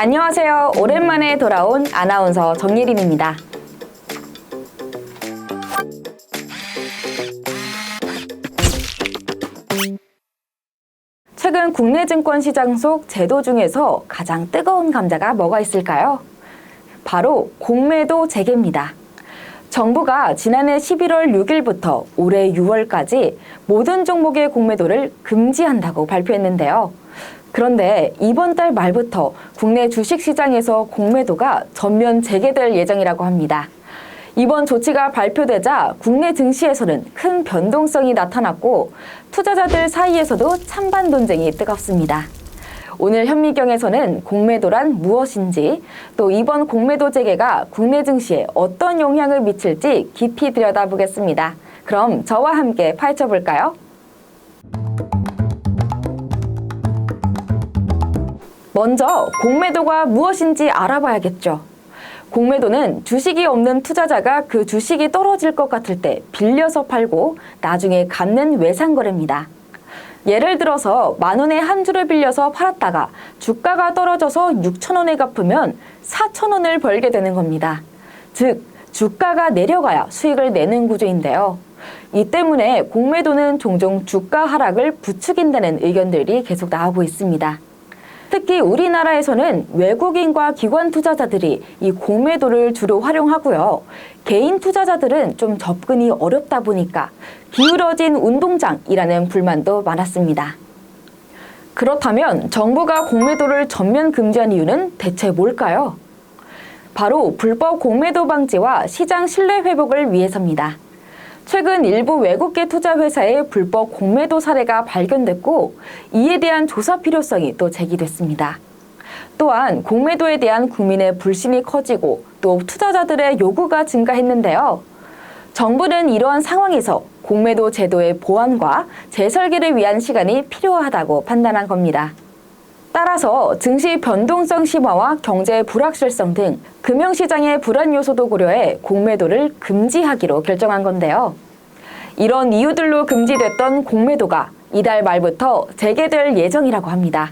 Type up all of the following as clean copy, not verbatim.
안녕하세요. 오랜만에 돌아온 아나운서 정예린입니다. 최근 국내 증권 시장 속 제도 중에서 가장 뜨거운 감자가 뭐가 있을까요? 바로 공매도 재개입니다. 정부가 지난해 11월 6일부터 올해 6월까지 모든 종목의 공매도를 금지한다고 발표했는데요. 그런데 이번 달 말부터 국내 주식시장에서 공매도가 전면 재개될 예정이라고 합니다. 이번 조치가 발표되자 국내 증시에서는 큰 변동성이 나타났고 투자자들 사이에서도 찬반 논쟁이 뜨겁습니다. 오늘 현미경에서는 공매도란 무엇인지, 또 이번 공매도 재개가 국내 증시에 어떤 영향을 미칠지 깊이 들여다보겠습니다. 그럼 저와 함께 파헤쳐볼까요? 먼저 공매도가 무엇인지 알아봐야겠죠. 공매도는 주식이 없는 투자자가 그 주식이 떨어질 것 같을 때 빌려서 팔고 나중에 갚는 외상거래입니다. 예를 들어서 10,000원에 한 주를 빌려서 팔았다가 주가가 떨어져서 6,000원에 갚으면 4,000원을 벌게 되는 겁니다. 즉, 주가가 내려가야 수익을 내는 구조인데요. 이 때문에 공매도는 종종 주가 하락을 부추긴다는 의견들이 계속 나오고 있습니다. 특히 우리나라에서는 외국인과 기관 투자자들이 이 공매도를 주로 활용하고요. 개인 투자자들은 좀 접근이 어렵다 보니까 기울어진 운동장이라는 불만도 많았습니다. 그렇다면 정부가 공매도를 전면 금지한 이유는 대체 뭘까요? 바로 불법 공매도 방지와 시장 신뢰 회복을 위해서입니다. 최근 일부 외국계 투자회사의 불법 공매도 사례가 발견됐고 이에 대한 조사 필요성이 또 제기됐습니다. 또한 공매도에 대한 국민의 불신이 커지고 또 투자자들의 요구가 증가했는데요. 정부는 이러한 상황에서 공매도 제도의 보완과 재설계를 위한 시간이 필요하다고 판단한 겁니다. 따라서 증시 변동성 심화와 경제 불확실성 등 금융시장의 불안 요소도 고려해 공매도를 금지하기로 결정한 건데요. 이런 이유들로 금지됐던 공매도가 이달 말부터 재개될 예정이라고 합니다.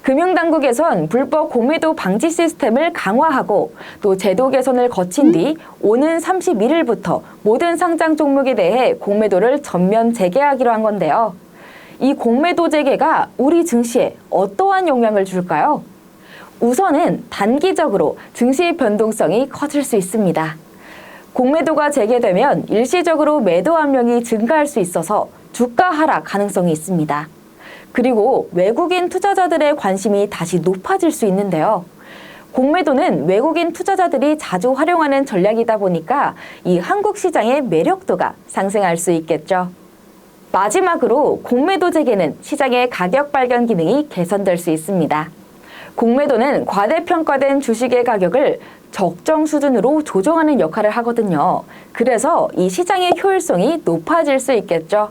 금융당국에선 불법 공매도 방지 시스템을 강화하고 또 제도 개선을 거친 뒤 오는 31일부터 모든 상장 종목에 대해 공매도를 전면 재개하기로 한 건데요. 이 공매도 재개가 우리 증시에 어떠한 영향을 줄까요? 우선은 단기적으로 증시 변동성이 커질 수 있습니다. 공매도가 재개되면 일시적으로 매도 압력이 증가할 수 있어서 주가 하락 가능성이 있습니다. 그리고 외국인 투자자들의 관심이 다시 높아질 수 있는데요. 공매도는 외국인 투자자들이 자주 활용하는 전략이다 보니까 이 한국 시장의 매력도가 상승할 수 있겠죠. 마지막으로 공매도 재개는 시장의 가격 발견 기능이 개선될 수 있습니다. 공매도는 과대평가된 주식의 가격을 적정 수준으로 조정하는 역할을 하거든요. 그래서 이 시장의 효율성이 높아질 수 있겠죠.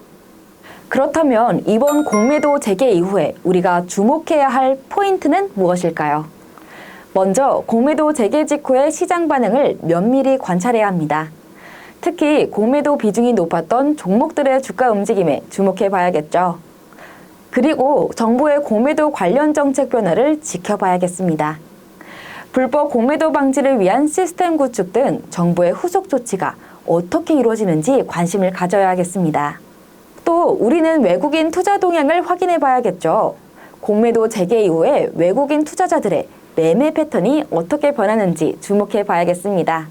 그렇다면 이번 공매도 재개 이후에 우리가 주목해야 할 포인트는 무엇일까요? 먼저 공매도 재개 직후의 시장 반응을 면밀히 관찰해야 합니다. 특히 공매도 비중이 높았던 종목들의 주가 움직임에 주목해 봐야겠죠. 그리고 정부의 공매도 관련 정책 변화를 지켜봐야겠습니다. 불법 공매도 방지를 위한 시스템 구축 등 정부의 후속 조치가 어떻게 이루어지는지 관심을 가져야겠습니다. 또 우리는 외국인 투자 동향을 확인해 봐야겠죠. 공매도 재개 이후에 외국인 투자자들의 매매 패턴이 어떻게 변하는지 주목해 봐야겠습니다.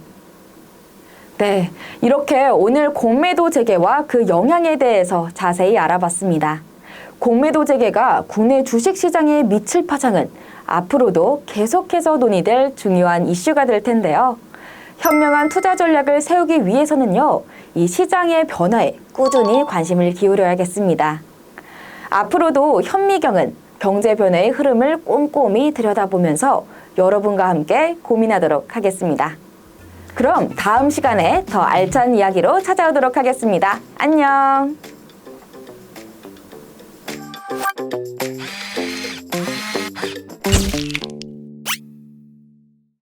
네, 이렇게 오늘 공매도 재개와 그 영향에 대해서 자세히 알아봤습니다. 공매도 재개가 국내 주식시장에 미칠 파장은 앞으로도 계속해서 논의될 중요한 이슈가 될 텐데요. 현명한 투자 전략을 세우기 위해서는요, 이 시장의 변화에 꾸준히 관심을 기울여야겠습니다. 앞으로도 현미경은 경제 변화의 흐름을 꼼꼼히 들여다보면서 여러분과 함께 고민하도록 하겠습니다. 그럼 다음 시간에 더 알찬 이야기로 찾아오도록 하겠습니다. 안녕!